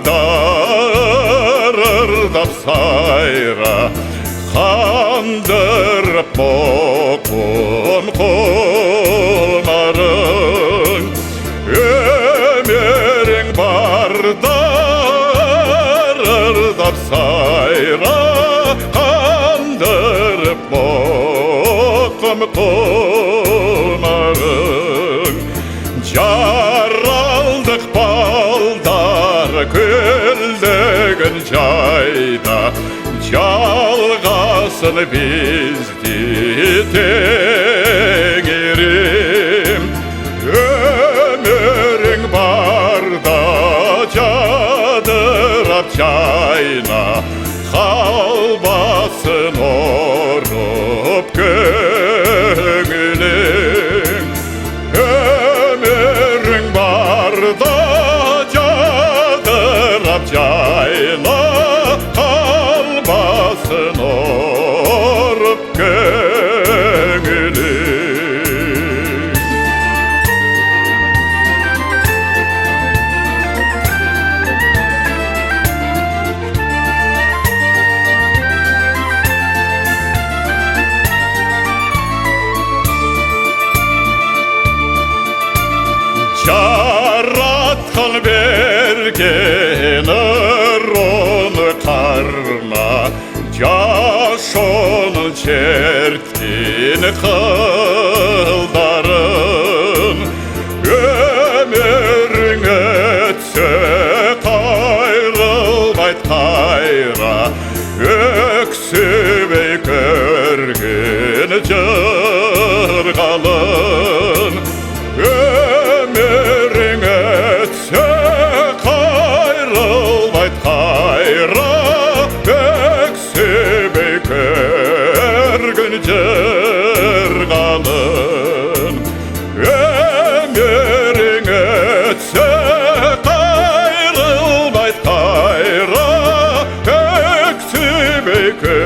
барда ырдап сайра, қандырып боқын құмарың. Өмірің барда ырдап сайра, қандырып боқын құмарың. Жаралдық балдар көлдігін жайда, жалғасын бізді теңерім. Өмірің барда жадырап жайна, қалбасын орып көңілің. Өмірің барда жадырап жайна, қалбасын орып көңілің. Жаратқан берген ұрыны қарна, жашонын черткен қылдарын. Өмірің өтсе қайрылмайт қайра, өксібей көрген жырғалын. Өмірің өтсе қайрылмайт қайра, өксібей көрген жырғалын. Өмірің өтсе қайрылмайт қайра, өксібей көрген